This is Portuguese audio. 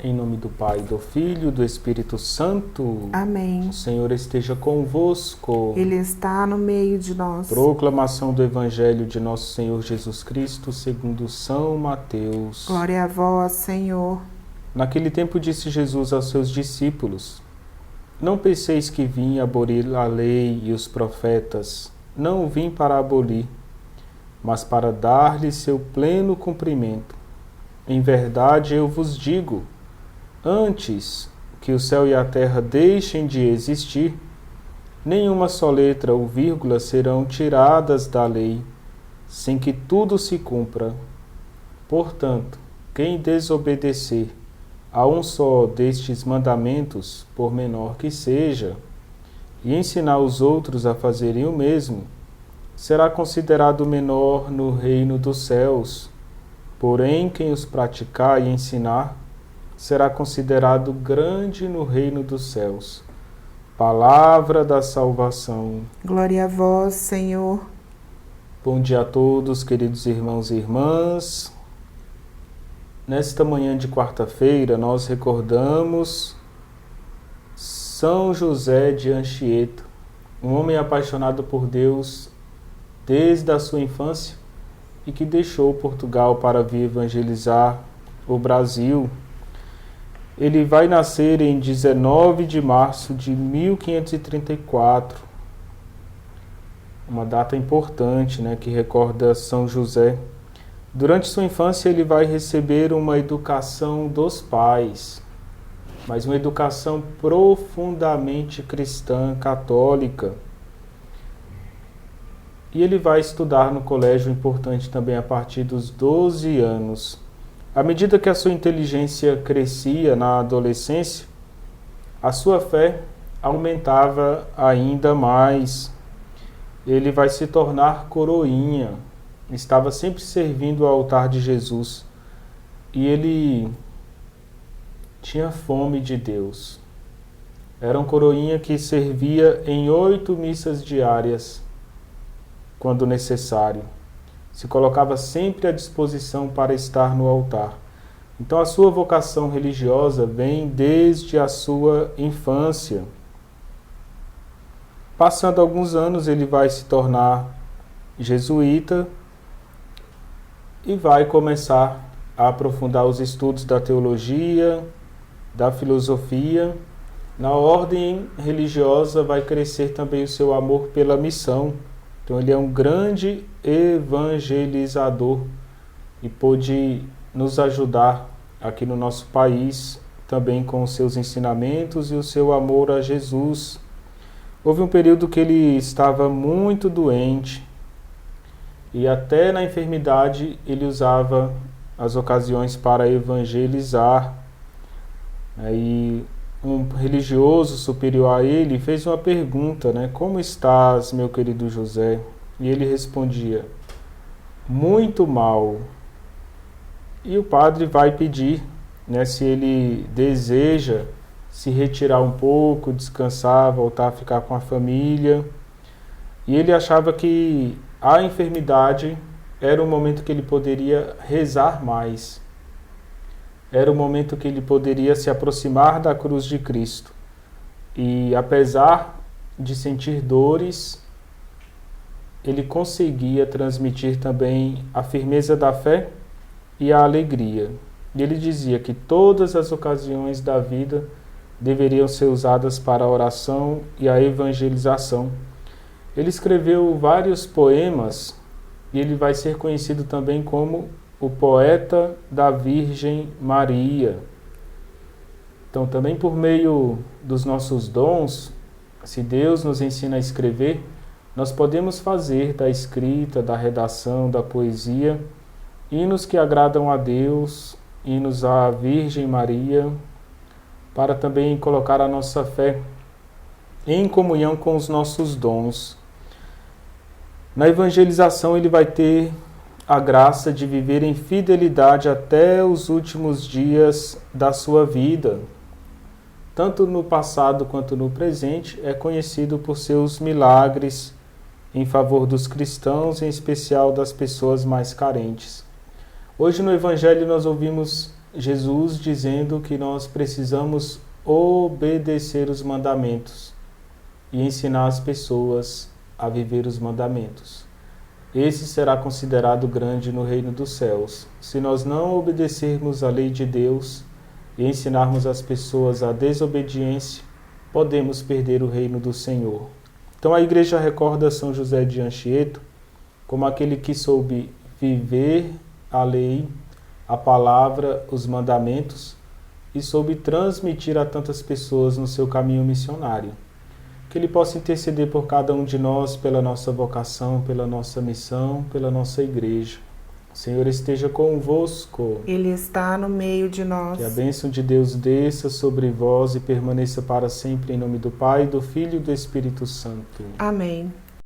Em nome do Pai, do Filho e do Espírito Santo. Amém. O Senhor esteja convosco. Ele está no meio de nós. Proclamação do Evangelho de Nosso Senhor Jesus Cristo, segundo São Mateus. Glória a vós, Senhor. Naquele tempo disse Jesus aos seus discípulos: Não penseis que vim abolir a lei e os profetas. Não vim para abolir, mas para dar-lhes seu pleno cumprimento. Em verdade eu vos digo, antes que o céu e a terra deixem de existir, nenhuma só letra ou vírgula serão tiradas da lei, sem que tudo se cumpra. Portanto, quem desobedecer a um só destes mandamentos, por menor que seja, e ensinar os outros a fazerem o mesmo, será considerado menor no reino dos céus. Porém, quem os praticar e ensinar, será considerado grande no reino dos céus. Palavra da salvação. Glória a vós, Senhor. Bom dia a todos, queridos irmãos e irmãs. Nesta manhã de quarta-feira, nós recordamos São José de Anchieta, um homem apaixonado por Deus desde a sua infância e que deixou Portugal para vir evangelizar o Brasil. Ele vai nascer em 19 de março de 1534, uma data importante, que recorda São José. Durante sua infância ele vai receber uma educação dos pais, mas uma educação profundamente cristã, católica. E ele vai estudar no colégio importante também a partir dos 12 anos. À medida que a sua inteligência crescia na adolescência, a sua fé aumentava ainda mais. Ele vai se tornar coroinha, estava sempre servindo ao altar de Jesus. E ele tinha fome de Deus. Era um coroinha que servia em 8 missas diárias, quando necessário. Se colocava sempre à disposição para estar no altar. Então a sua vocação religiosa vem desde a sua infância. Passando alguns anos, ele vai se tornar jesuíta e vai começar a aprofundar os estudos da teologia, da filosofia. Na ordem religiosa vai crescer também o seu amor pela missão. Então ele é um grande evangelizador e pôde nos ajudar aqui no nosso país também com os seus ensinamentos e o seu amor a Jesus. Houve um período que ele estava muito doente e até na enfermidade ele usava as ocasiões para evangelizar. Aí um religioso superior a ele fez uma pergunta, Como estás, meu querido José? E ele respondia: muito mal. E o padre vai pedir, se ele deseja se retirar um pouco, descansar, voltar a ficar com a família. E ele achava que a enfermidade era um momento que ele poderia rezar mais. Era o momento que ele poderia se aproximar da cruz de Cristo. E apesar de sentir dores, ele conseguia transmitir também a firmeza da fé e a alegria. E ele dizia que todas as ocasiões da vida deveriam ser usadas para a oração e a evangelização. Ele escreveu vários poemas e ele vai ser conhecido também como o poeta da Virgem Maria. Então, também por meio dos nossos dons, se Deus nos ensina a escrever, nós podemos fazer da escrita, da redação, da poesia, hinos que agradam a Deus, hinos à Virgem Maria, para também colocar a nossa fé em comunhão com os nossos dons. Na evangelização ele vai ter a graça de viver em fidelidade até os últimos dias da sua vida. Tanto no passado quanto no presente, é conhecido por seus milagres em favor dos cristãos, em especial das pessoas mais carentes. Hoje no Evangelho nós ouvimos Jesus dizendo que nós precisamos obedecer os mandamentos e ensinar as pessoas a viver os mandamentos. Esse será considerado grande no reino dos céus. Se nós não obedecermos à lei de Deus e ensinarmos as pessoas a desobediência, podemos perder o reino do Senhor. Então a igreja recorda São José de Anchieta como aquele que soube viver a lei, a palavra, os mandamentos e soube transmitir a tantas pessoas no seu caminho missionário. Que Ele possa interceder por cada um de nós, pela nossa vocação, pela nossa missão, pela nossa igreja. O Senhor esteja convosco. Ele está no meio de nós. Que a bênção de Deus desça sobre vós e permaneça para sempre em nome do Pai, do Filho e do Espírito Santo. Amém.